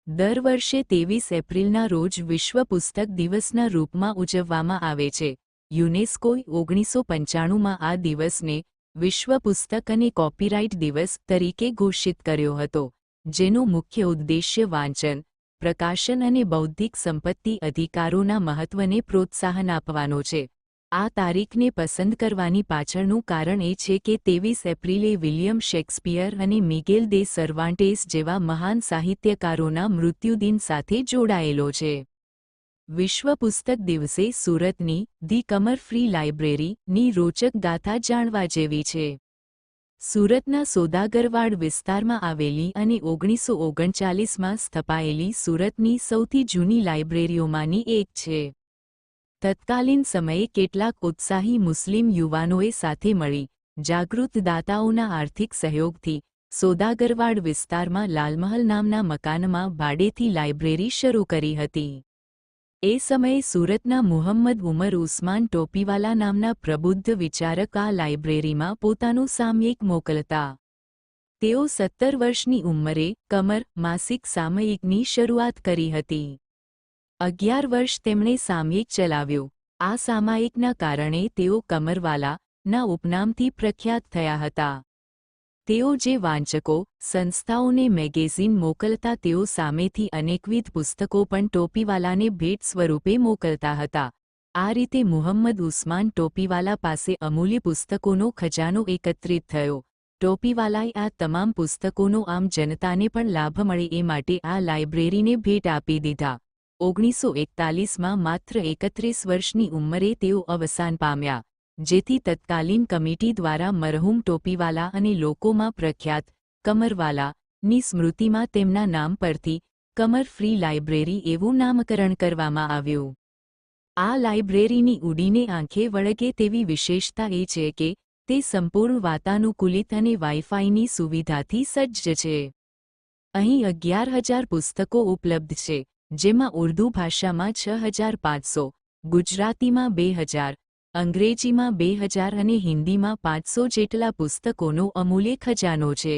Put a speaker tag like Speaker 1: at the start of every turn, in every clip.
Speaker 1: દર વર્ષે 23 એપ્રિલના રોજ વિશ્વ પુસ્તક દિવસના રૂપમાં ઉજવવામાં આવે છે. યુનેસ્કોએ 1995માં આ દિવસને વિશ્વ પુસ્તક અને કોપીરાઇટ દિવસ તરીકે ઘોષિત કર્યો હતો, જેનો મુખ્ય ઉદ્દેશ્ય વાંચન, પ્રકાશન અને બૌદ્ધિક સંપત્તિ અધિકારોના મહત્વને પ્રોત્સાહન આપવાનો છે. આ તારીખને પસંદ કરવાની પાછળનું કારણ એ છે કે 23 એપ્રિલે વિલિયમ શેક્સપિયર અને મિગેલ દે સર્વાન્ટેસ જેવા મહાન સાહિત્યકારોના મૃત્યુદિન સાથે જોડાયેલો છે. વિશ્વ પુસ્તક દિવસે સુરતની ધી કમર ફ્રી લાઇબ્રેરીની રોચક ગાથા જાણવા જેવી છે. સુરતના સોદાગરવાડ વિસ્તારમાં આવેલી અને 1939માં સ્થપાયેલી સુરતની સૌથી જૂની લાઇબ્રેરીઓમાંની એક છે. તત્કાલીન સમયે કેટલાક ઉત્સાહી મુસ્લિમ યુવાનોએ સાથે મળી જાગૃત દાતાઓના આર્થિક સહયોગથી સોદાગરવાડ વિસ્તારમાં લાલમહલ નામના મકાનમાં ભાડેથી લાઇબ્રેરી શરૂ કરી હતી. એ સમયે સુરતના મુહમ્મદ ઉમર ઉસ્માન ટોપીવાલા નામના પ્રબુદ્ધ વિચારક આ લાઇબ્રેરીમાં પોતાનું સામયિક મોકલતા. તેઓ 17 વર્ષની ઉંમરે કમર માસિક સામયિકની શરૂઆત કરી હતી. 11 વર્ષ તેમણે સામયિક ચલાવ્યું. આ સામયિકના કારણે તેઓ કમરવાલાના ઉપનામથી પ્રખ્યાત થયા હતા. તેઓ જે વાંચકો, સંસ્થાઓને મેગેઝિન મોકલતા તેઓ સામેથી અનેકવિધ પુસ્તકો પણ ટોપીવાલાને ભેટ સ્વરૂપે મોકલતા હતા. આ રીતે મુહમ્મદ ઉસ્માન ટોપીવાલા પાસે અમૂલ્ય પુસ્તકોનો ખજાનો એકત્રિત થયો. ટોપીવાલાએ આ તમામ પુસ્તકોનો આમ જનતાને પણ લાભ મળે એ માટે આ લાઇબ્રેરીને ભેટ આપી દીધા. 1941માં માત્ર 31 વર્ષની ઉંમરે તેઓ અવસાન પામ્યા, જેથી તત્કાલીન કમિટી દ્વારા મરહૂમ ટોપીવાલા અને લોકોમાં પ્રખ્યાત કમરવાલાની સ્મૃતિમાં તેમના નામ પરથી કમર ફ્રી લાઇબ્રેરી એવું નામકરણ કરવામાં આવ્યું. આ લાઇબ્રેરીની ઉડીને આંખે વળગે તેવી વિશેષતા એ છે કે તે સંપૂર્ણ વાતાનુકૂલિત અને વાઇફાઈની સુવિધાથી સજ્જ છે. અહીં 11,000 પુસ્તકો ઉપલબ્ધ છે, જેમાં ઉર્દૂ ભાષામાં 6,500, ગુજરાતીમાં 2,000, અંગ્રેજીમાં 2,000 અને હિન્દીમાં 500 જેટલા પુસ્તકોનો અમૂલ્ય ખજાનો છે.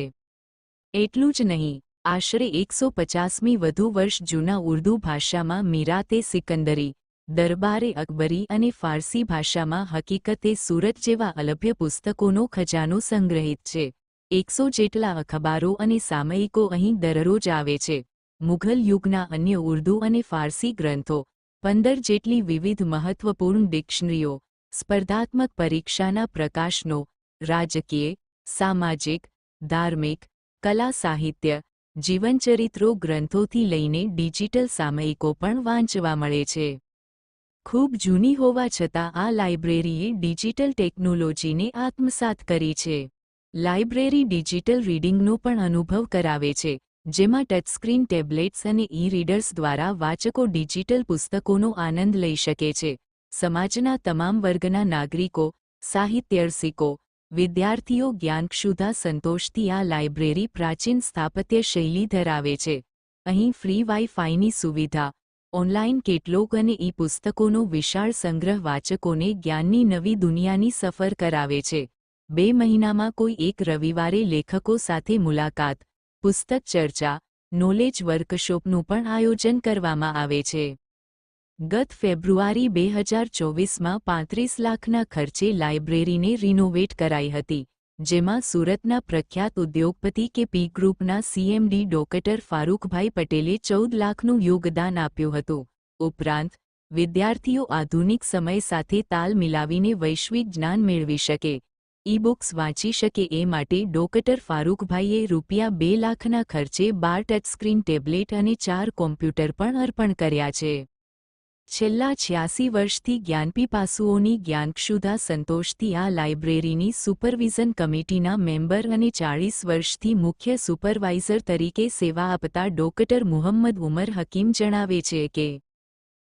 Speaker 1: એટલું જ નહીં, આશરે 150મી વધુ વર્ષ જૂના ઉર્દૂ ભાષામાં મીરાતે સિકંદરી, દરબારે અકબરી અને ફારસી ભાષામાં હકીકતે સુરત જેવા અલભ્ય પુસ્તકોનો ખજાનો સંગ્રહિત છે. 100 જેટલા અખબારો અને સામયિકો અહીં દરરોજ આવે છે. મુઘલ યુગના અન્ય ઉર્દૂ અને ફારસી ગ્રંથો, 15 જેટલી વિવિધ મહત્વપૂર્ણ ડિક્શનરીઓ, સ્પર્ધાત્મક પરીક્ષાના પ્રકાશનો, રાજકીય, સામાજિક, ધાર્મિક, કલા સાહિત્ય, જીવનચરિત્રો ગ્રંથોથી લઈને ડિજિટલ સામયિકો પણ વાંચવા મળે છે. ખૂબ જૂની હોવા છતાં આ લાઇબ્રેરીએ ડિજિટલ ટેકનોલોજીને આત્મસાત કરી છે. લાઇબ્રેરી ડિજિટલ રીડિંગનો પણ અનુભવ કરાવે છે, જેમાં ટચસ્ક્રીન ટેબ્લેટ્સ અને ઈ-રીડર્સ દ્વારા વાચકો ડિજિટલ પુસ્તકોનો આનંદ લઈ શકે છે. સમાજના તમામ વર્ગના નાગરિકો, સાહિત્યરસિકો, વિદ્યાર્થીઓ જ્ઞાનક્ષુધા સંતોષથી આ લાઇબ્રેરી પ્રાચીન સ્થાપત્ય શૈલી ધરાવે છે. અહીં ફ્રી વાઇફાઈની સુવિધા, ઓનલાઇન કેટલોગ અને ઈ-પુસ્તકોનો વિશાળ સંગ્રહ વાચકોને જ્ઞાનની નવી દુનિયાની સફર કરાવે છે. 2 મહિનામાં કોઈ એક રવિવારે લેખકો સાથે મુલાકાત, પુસ્તક ચર્ચા, નોલેજ વર્કશોપનું પણ આયોજન કરવામાં આવે છે. ગત ફેબ્રુઆરી 2024માં 35 લાખના ખર્ચે લાઇબ્રેરીને રિનોવેટ કરાઈ હતી, જેમાં સુરતના પ્રખ્યાત ઉદ્યોગપતિ કે પી ગ્રુપના સીએમડી ડોક્ટર ફારૂકભાઈ પટેલે 14 લાખનું યોગદાન આપ્યું હતું. ઉપરાંત, વિદ્યાર્થીઓ આધુનિક સમય સાથે તાલ મિલાવીને વૈશ્વિક જ્ઞાન મેળવી શકે, ઈ-બુક્સ વાંચી શકે એ માટે ડોક્ટર ફારૂકભાઈએ ₹2 લાખના ખર્ચે 12 ટચસ્ક્રીન ટેબ્લેટ અને 4 કોમ્પ્યુટર પણ અર્પણ કર્યા છે. છેલ્લા 86 વર્ષથી જ્ઞાનપીપાસુઓની જ્ઞાનક્ષુધા સંતોષથી આ લાઇબ્રેરીની સુપરવિઝન કમિટીના મેમ્બર અને 40 વર્ષથી મુખ્ય સુપરવાઇઝર તરીકે સેવા આપતા ડોક્ટર મુહમ્મદ ઉમર હકીમ જણાવે છે કે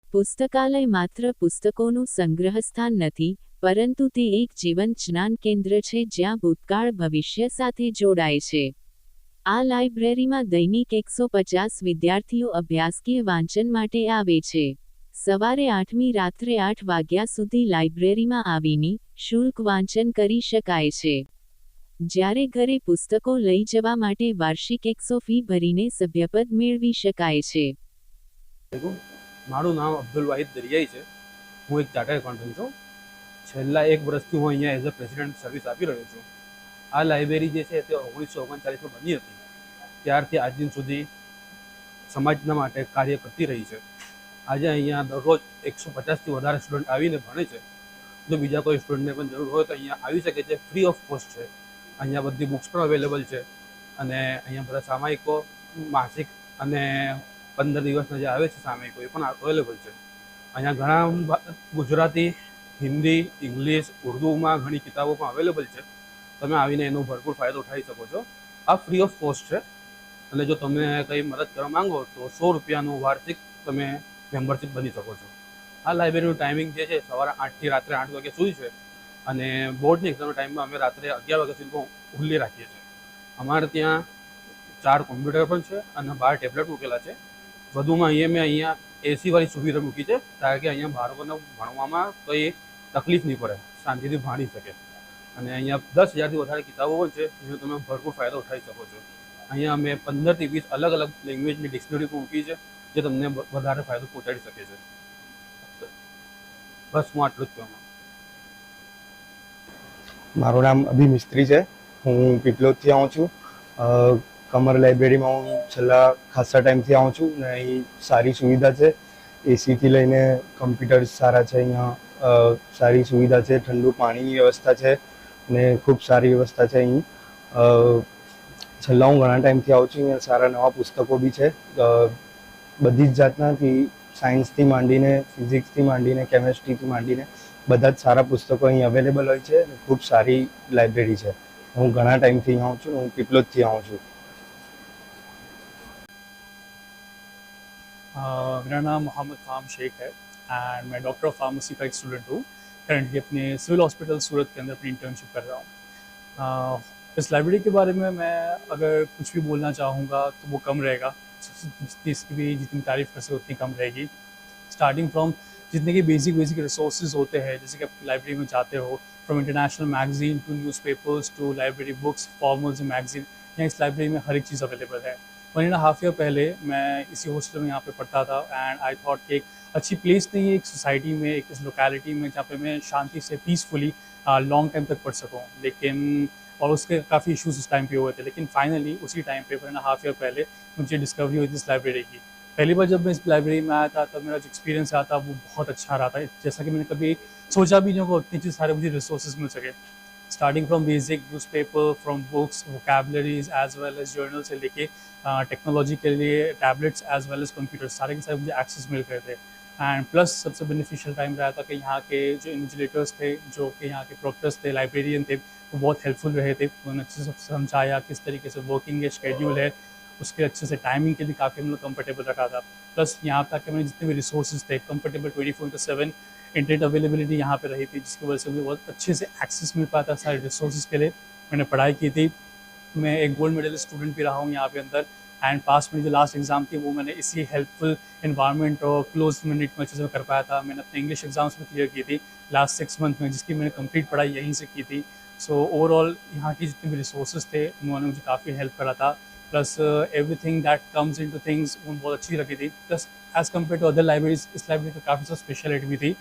Speaker 1: પુસ્તકાલય માત્ર પુસ્તકોનું સંગ્રહસ્થાન નથી, પરંતુ તે એક જીવંત જ્ઞાન કેન્દ્ર છે જ્યાં ભૂતકાળ ભવિષ્ય સાથે જોડાય છે. આ લાઇબ્રેરીમાં દૈનિક 150 વિદ્યાર્થીઓ અભ્યાસ કે વાંચન માટે આવે છે. સવારે 8મી રાત્રે 8 વાગ્યા સુધી લાઇબ્રેરીમાં આવીને શુલ્ક વાંચન કરી શકાય છે. જ્યારે ઘરે પુસ્તકો લઈ જવા માટે વાર્ષિક 100 ફી ભરીને સભ્યપદ મેળવી શકાય છે.
Speaker 2: મારું નામ અબ્દુલ વાહિદ દરિયાઈ છે. હું એક ચાર્ટર્ડ એકાઉન્ટન્ટ છું. છેલ્લા 1 વર્ષથી હું અહીંયા એઝ અ પ્રેસિડેન્ટ સર્વિસ આપી રહ્યો છું. આ લાઇબ્રેરી જે છે તે 1939માં બની હતી. ત્યારથી આજ દિન સુધી સમાજના માટે કાર્ય કરતી રહી છે. આજે અહીંયા દરરોજ 150થી વધારે સ્ટુડન્ટ આવીને ભણે છે. જો બીજા કોઈ સ્ટુડન્ટને પણ જરૂર હોય તો અહીંયા આવી શકે છે. ફ્રી ઓફ કોસ્ટ છે. અહીંયા બધી બુક્સ પણ અવેલેબલ છે અને અહીંયા બધા સામાયિકો માસિક અને 15 દિવસના જે આવે છે સામયિકો એ પણ અવેલેબલ છે. અહીંયા ઘણા ગુજરાતી, હિન્દી, ઇંગ્લિશ, ઉર્દુમાં ઘણી કિતાબો પણ અવેલેબલ છે. તમે આવીને એનો ભરપૂર ફાયદો ઉઠાવી શકો છો. આ ફ્રી ઓફ કોસ્ટ છે અને જો તમે કંઈ મદદ કરવા માંગો તો 100 રૂપિયાનું વાર્ષિક તમે મેમ્બરશિપ બની શકો છો. આ લાઇબ્રેરીનું ટાઈમિંગ જે છે સવારે 8થી રાત્રે 8 વાગ્યા સુધી છે અને બોર્ડની એક્ઝામના ટાઈમમાં અમે રાત્રે 11 વાગ્યા સુધી ખુલ્લી રાખીએ છીએ. અમારે ત્યાં 4 કોમ્પ્યુટર પણ છે અને 12 ટેબ્લેટ મૂકેલા છે. વધુમાં મેં અહીંયા એસીવાળી સુવિધા મૂકી છે કારણ કે અહીંયા બાળકોને ભણવામાં કંઈ તકલીફ નહીં પડે, શાંતિથી ભણી શકે. અને અહીંયા 10,000થી વધારે કિતાબો પણ છે જેનો તમે ભરપૂર ફાયદો ઉઠાવી શકો છો. અહીંયા અમે 15થી 20 અલગ અલગ લેંગ્વેજની ડિક્શનરી પણ મૂકી છે જે તમને વધારે ફાયદો પહોંચાડી શકે છે. બસ હું આટલું જ કહેવા.
Speaker 3: મારું નામ અભી મિસ્ત્રી છે. હું પીપલોદથી આવું છું. કમર લાઇબ્રેરીમાં હું છેલ્લા ખાસા ટાઈમથી આવું છું ને અહીં સારી સુવિધા છે. એસીથી લઈને કમ્પ્યુટર સારા છે. અહીંયા સારી સુવિધા છે. ઠંડુ પાણીની વ્યવસ્થા છે ને ખૂબ સારી વ્યવસ્થા છે અહીં. છેલ્લા હું ઘણા ટાઈમથી આવું છું. અહીંયા સારા નવા પુસ્તકો બી છે. બધી જ જાતનાથી સાયન્સથી માંડીને, ફિઝિક્સથી માંડીને, કેમેસ્ટ્રીથી માંડીને બધા જ સારા પુસ્તકો અહીં અવેલેબલ હોય છે. ખૂબ સારી લાઇબ્રેરી છે. હું ઘણા ટાઈમથી આવું છું. હું પીપલોદથી આવું છું.
Speaker 4: मेरा नाम मोहम्मद फ़ाहम शेख है एंड मैं डॉक्टर ऑफ फार्मेसी का एक स्टूडेंट हूँ. करंटली अपने सिविल हॉस्पिटल सूरत के अंदर अपनी इंटर्नशिप कर रहा हूँ. इस लाइब्रेरी के बारे में मैं अगर कुछ भी बोलना चाहूँगा तो वो कम रहेगा. इसकी भी जितनी तारीफ़ कर सके उतनी कम रहेगी. स्टार्टिंग फ्रॉम जितने के बेसिक रिसोर्सेज होते हैं, जैसे कि आप लाइब्रेरी में जाते हो, from international magazine to newspapers to library books, formals magazine, यहाँ इस लाइब्रेरी में हर एक चीज़ अवेलेबल है. 1.5 ईयर पहले मैं इसी हॉस्टल में यहाँ पे पढ़ता था एंड आई थॉट कि एक अच्छी प्लेस नहीं है एक सोसाइटी में, एक इस लोकेलिटी में जहाँ पे मैं शांति से पीसफुली लॉन्ग टाइम तक पढ़ सकूँ. लेकिन और उसके काफ़ी इश्यूज उस टाइम पे हुए थे. लेकिन फाइनली उसी टाइम पे 1.5 ईयर पहले मुझे डिस्कवरी हुई थी इस लाइब्रेरी की. पहली बार जब मैं इस लाइब्रेरी में आया था तब मेरा जो एक्सपीरियंस आया था वो बहुत अच्छा रहा था. जैसा कि मैंने कभी सोचा भी नहीं होगा उतनी चीज़ सारे मुझे रिसोर्सेज मिल सके. Starting from basic newspaper, from books, vocabularies as well as journal से लेके टेक्नोलॉजी के लिए tablets as well as computer सारे के सारे मुझे एक्सेस मिल गए थे. एंड प्लस सबसे बेनिफिशियल टाइम रहा था कि यहाँ के जो इन्विजिलेटर्स थे, जो कि यहाँ के प्रोक्टर्स थे, लाइब्रेरियन थे, वो बहुत हेल्पफुल रहे थे. उन्होंने अच्छे से समझाया किस तरीके से वर्किंग शेड्यूल है, उसके अच्छे से टाइमिंग के लिए काफ़ी हम लोग कम्फर्टेबल रखा था. प्लस यहाँ तक मैंने जितने भी रिसोर्सेज थे कम्फर्टेबल 24/7 इंटरनेट अवेलेबिलिटी यहाँ पे रही थी, जिसकी वजह से मुझे बहुत अच्छे से एक्सेस मिल पाता सारे रिसोर्सेज के लिए. मैंने पढ़ाई की थी. मैं एक गोल्ड मेडल स्टूडेंट भी रहा हूँ यहाँ पे अंदर. एंड पास में जो लास्ट एग्ज़ाम थी वो मैंने इसी हेल्पफुल इन्वायरमेंट और क्लोज मिनट में अच्छे से कर पाया था. मैंने अपने इंग्लिश एग्जाम्स में क्लियर की थी लास्ट 6 मंथ में, जिसकी मैंने कंप्लीट पढ़ाई यहीं से की थी. सो ओवरऑल यहाँ की जितने भी रिसोर्सेज थे उन्होंने मुझे काफ़ी हेल्प करा था. Plus everything that comes into things वो बहुत अच्छी रखी थी. Plus as compared to other libraries इस लाइब्रेरी का काफ़ी सा स्पेशलिटी भी थी.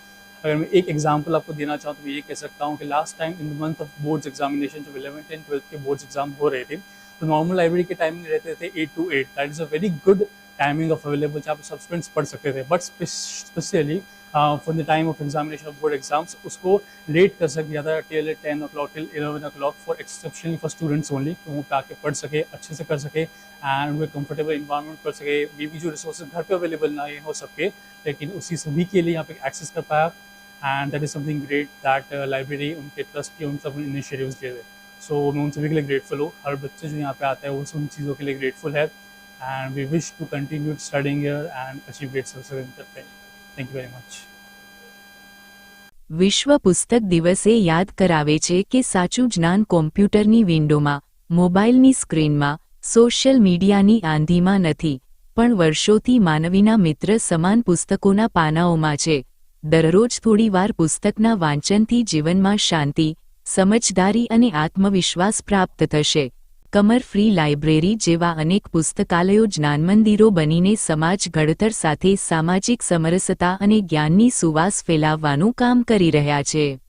Speaker 4: अगर मैं एक एग्जांपल आपको देना चाहूँ तो मैं ये कह सकता हूँ कि last time in the month of boards examination जब 11th एंड 12th के बोर्ड्स एग्जाम हो रहे थे तो नॉर्मल लाइब्रेरी के टाइमिंग रहते थे 8 to 8. That is a very good timing of available जहाँ पर सब स्टूडेंट्स पढ़ सकते थे. But specially for the time of examination of board exams उसको लेट कर सक दिया था till 10 o'clock till 11 o'clock for exceptionally for students only. तो वो आके पढ़ सके, अच्छे से कर सके एंड वे कंफर्टेबल इन्वायरमेंट कर सके. मे भी जो रिसोर्सेज घर पे अवेलेबल ना हो सबके, लेकिन उसी सभी के लिए यहाँ पे एक्सेस कर पाया. And that is something great that library उनके ट्रस्ट के उन सब इनिशिएटिव्स लिए थे. सो मैं उन सभी के लिए ग्रेटफुल हूँ. हर बच्चे जो यहाँ पे आता है वो उन चीज़ों के लिए ग्रेटफुल है. And we wish to continue studying here and achieve great success करते हैं. Thank you very much.
Speaker 1: વિશ્વ પુસ્તક દિવસે યાદ કરાવે છે કે સાચું જ્ઞાન કોમ્પ્યુટરની વિન્ડોમાં, મોબાઈલની સ્ક્રીનમાં, સોશિયલ મીડિયાની આંધીમાં નથી, પણ વર્ષોથી માનવીના મિત્ર સમાન પુસ્તકોના પાનાઓમાં છે. દરરોજ થોડીવાર પુસ્તકના વાંચનથી જીવનમાં શાંતિ, સમજદારી અને આત્મવિશ્વાસ પ્રાપ્ત થશે. કમર ફ્રી લાઇબ્રેરી જેવા અનેક પુસ્તકાલયો જ્ઞાનમંદિરો બનીને સમાજ ઘડતર સાથે સામાજિક સમરસતા અને જ્ઞાનની સુવાસ ફેલાવવાનું કામ કરી રહ્યા છે.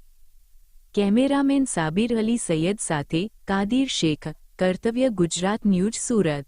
Speaker 1: કેમેરામેન સાબિર અલી સૈયદ સાથે કાદિર શેખ, કર્તવ્ય ગુજરાત ન્યૂઝ, સુરત.